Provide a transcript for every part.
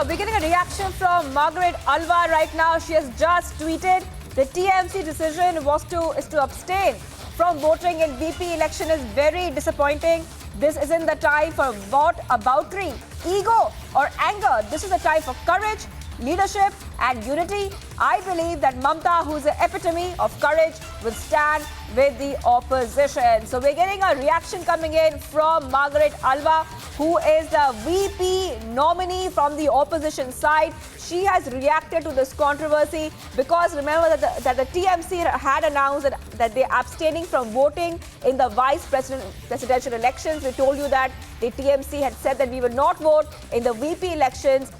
we're getting a reaction from Margaret Alva right now. She has just tweeted the TMC decision is to abstain from voting in VP election is very disappointing. This isn't the time for whataboutery, ego or anger. This is the time for courage, leadership and unity. I believe that Mamta, who's the epitome of courage, will stand with the opposition. So we're getting a reaction coming in from Margaret Alva, who is the VP nominee from the opposition side. She has reacted to this controversy because remember that the TMC had announced that they're abstaining from voting in the presidential elections. We told you that the TMC had said that we will not vote in the VP elections,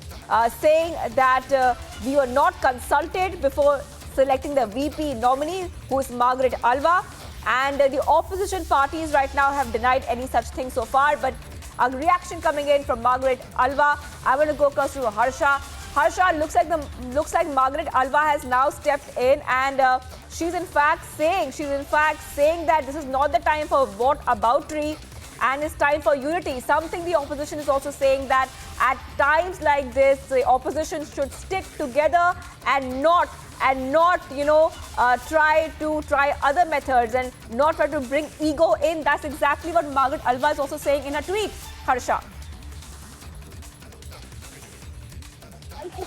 saying that we were not consulted before selecting the VP nominee, who is Margaret Alva. And the opposition parties right now have denied any such thing so far. But a reaction coming in from Margaret Alva. I'm going to go across to Harsha. Harsha, looks like Margaret Alva has now stepped in, and she's in fact saying that this is not the time for whataboutery, and it's time for unity. Something the opposition is also saying, that at times like this, the opposition should stick together and not try other methods and not try to bring ego in. That's exactly what Margaret Alva is also saying in a tweet. Harsha.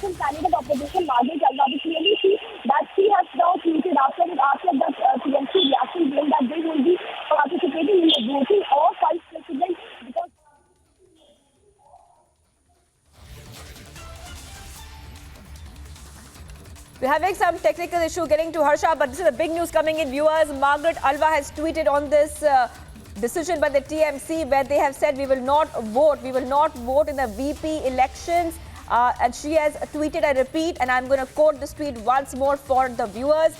Candidate opposition Margaret Alva, we clearly see that she has now tweeted after the TMC reaction, saying that they will be participating in the voting of vice president because. We're having some technical issue getting to Harsha, but this is the big news coming in, viewers. Margaret Alva has tweeted on this decision by the TMC, where they have said we will not vote in the VP elections. And she has tweeted, I repeat, and I'm going to quote this tweet once more for the viewers.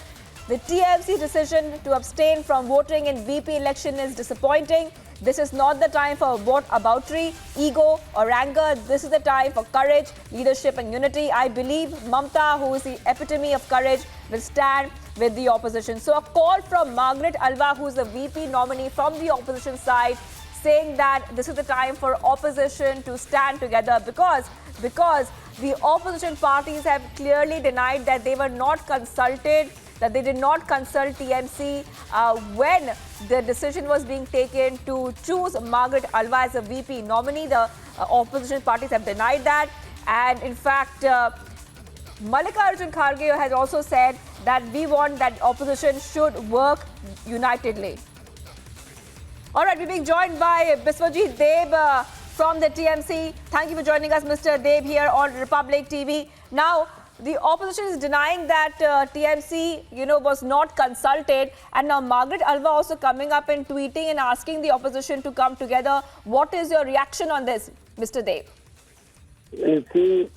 The TMC decision to abstain from voting in VP election is disappointing. This is not the time for whataboutery, ego or anger. This is the time for courage, leadership and unity. I believe Mamta, who is the epitome of courage, will stand with the opposition. So a call from Margaret Alva, who is the VP nominee from the opposition side, saying that this is the time for opposition to stand together because the opposition parties have clearly denied that they were not consulted, that they did not consult TMC when the decision was being taken to choose Margaret Alva as a VP nominee. The opposition parties have denied that. And in fact, Mallikarjun Kharge has also said that we want that opposition should work unitedly. All right, we're being joined by Biswajit Deb from the TMC. Thank you for joining us, Mr. Deb, here on Republic TV. Now, the opposition is denying that TMC, was not consulted. And now Margaret Alva also coming up and tweeting and asking the opposition to come together. What is your reaction on this, Mr. Deb? You see,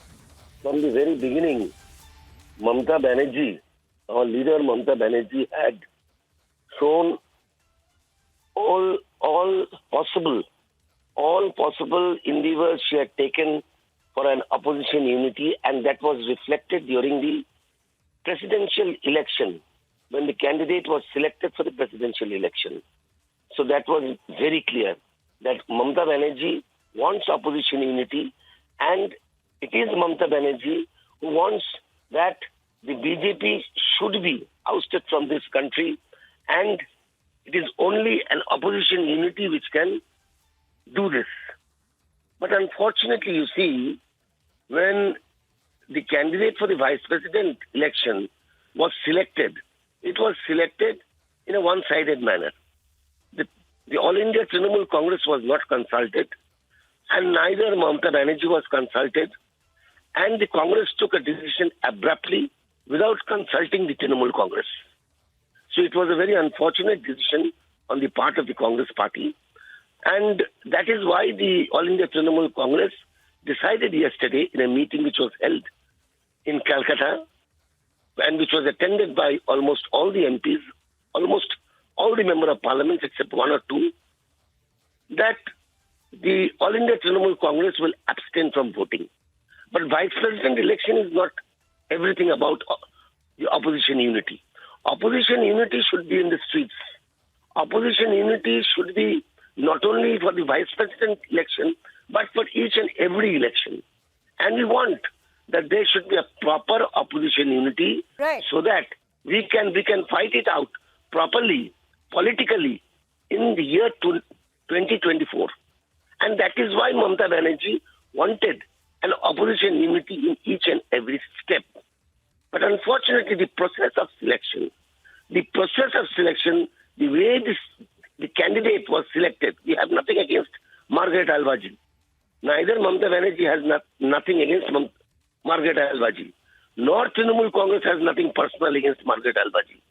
from the very beginning, Mamta Banerjee, our leader Mamta Banerjee, had shown all possible endeavors she had taken for an opposition unity, and that was reflected during the presidential election when the candidate was selected for the presidential election. So that was very clear that Mamta Banerjee wants opposition unity, and it is Mamta Banerjee who wants that the BJP should be ousted from this country, and it is only an opposition unity which can do this. But unfortunately, you see, when the candidate for the vice president election was selected, it was selected in a one-sided manner. The All India Trinamool Congress was not consulted, and neither Mamta Banerjee was consulted, and the Congress took a decision abruptly without consulting the Trinamool Congress. So it was a very unfortunate decision on the part of the Congress party. And that is why the All India Trinamool Congress decided yesterday in a meeting which was held in Calcutta and which was attended by almost all the MPs, almost all the Member of Parliament except one or two, that the All India Trinamool Congress will abstain from voting. But vice president election is not everything about the opposition unity. Opposition unity should be in the streets. Opposition unity should be not only for the vice president election, but for each and every election. And we want that there should be a proper opposition unity, Right. so that we can fight it out properly, politically, in the year 2024. And that is why Mamata Banerjee wanted an opposition unity in each and every step. But unfortunately, the process of selection, the way the candidate was selected, we have nothing against Margaret Alva ji. Neither Mamata Banerjee has nothing against Margaret Alva ji, nor Trinamool Congress has nothing personal against Margaret Alva ji.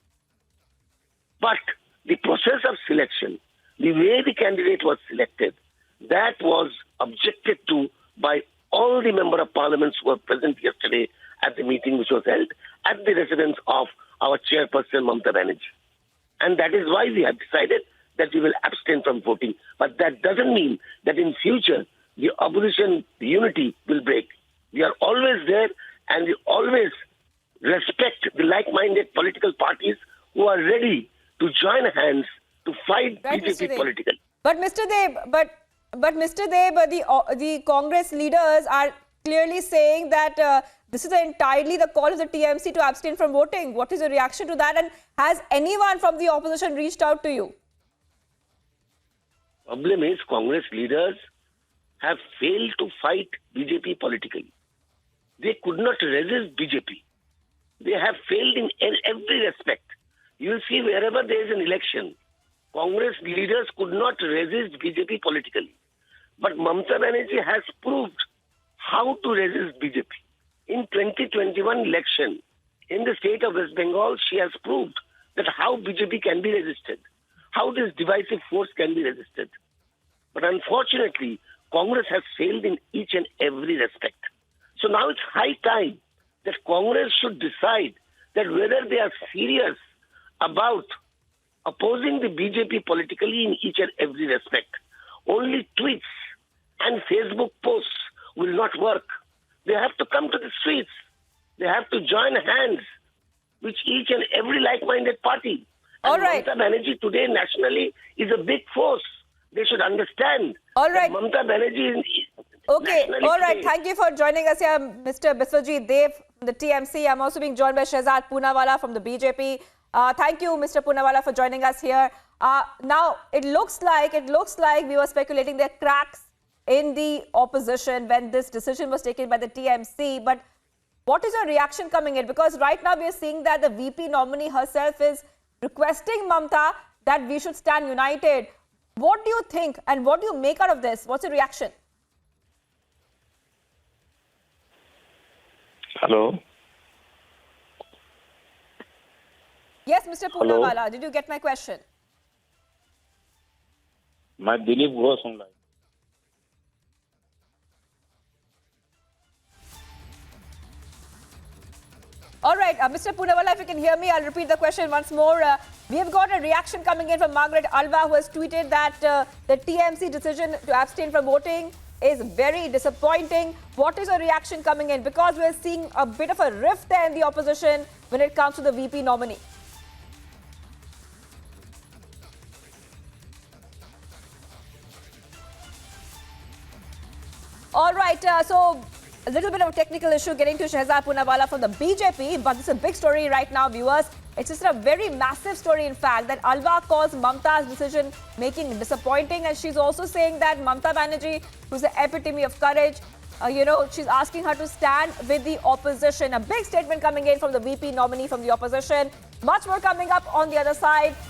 But the process of selection, the way the candidate was selected, that was objected to by all the member of parliaments who were present yesterday at the meeting which was held at the residence of our chairperson Mamata Banerjee. And that is why we have decided that we will abstain from voting. But that doesn't mean that in future the opposition unity will break. We are always there, and we always respect the like-minded political parties who are ready to join hands to fight Right, Mr. BJP Deb. politically. But Mr. Deb, Mr. Deb, the Congress leaders are clearly saying that this is entirely the call of the TMC to abstain from voting. What is your reaction to that? And has anyone from the opposition reached out to you? Problem is, Congress leaders have failed to fight BJP politically. They could not resist BJP. They have failed in every respect. You will see wherever there is an election, Congress leaders could not resist BJP politically. But Mamata Banerjee has proved how to resist BJP. In 2021 election, in the state of West Bengal, she has proved that how BJP can be resisted, how this divisive force can be resisted. But unfortunately, Congress has failed in each and every respect. So now it's high time that Congress should decide that whether they are serious about opposing the BJP politically in each and every respect. Only tweets and Facebook posts will not work. They have to come to the streets. They have to join hands with each and every like-minded party. All And right. Mamata Banerjee today nationally is a big force. They should understand. All right. That Mamata Banerjee is Okay, nationally all right. today. Thank you for joining us here, Mr. Biswajit Dev from the TMC. I'm also being joined by Shehzad Poonawalla from the BJP. Thank you, Mr. Poonawalla, for joining us here. Now, it looks like we were speculating there are cracks in the opposition when this decision was taken by the TMC. But what is your reaction coming in? Because right now we are seeing that the VP nominee herself is requesting Mamata that we should stand united. What do you think and what do you make out of this? What's your reaction? Hello. Yes, Mr. Hello. Poonawalla, did you get my question? मैं दिलीप घोष हूँ। All right, Mr. Poonawalla, if you can hear me, I'll repeat the question once more. We have got a reaction coming in from Margaret Alva, who has tweeted that the TMC decision to abstain from voting is very disappointing. What is your reaction coming in? Because we're seeing a bit of a rift there in the opposition when it comes to the VP nominee. All right, so a little bit of a technical issue getting to Shehzad Poonawalla from the BJP, but this is a big story right now, viewers. It's just a very massive story, in fact, that Alva calls Mamata's decision making disappointing, and she's also saying that Mamata Banerjee, who's the epitome of courage, she's asking her to stand with the opposition. A big statement coming in from the VP nominee from the opposition. Much more coming up on the other side.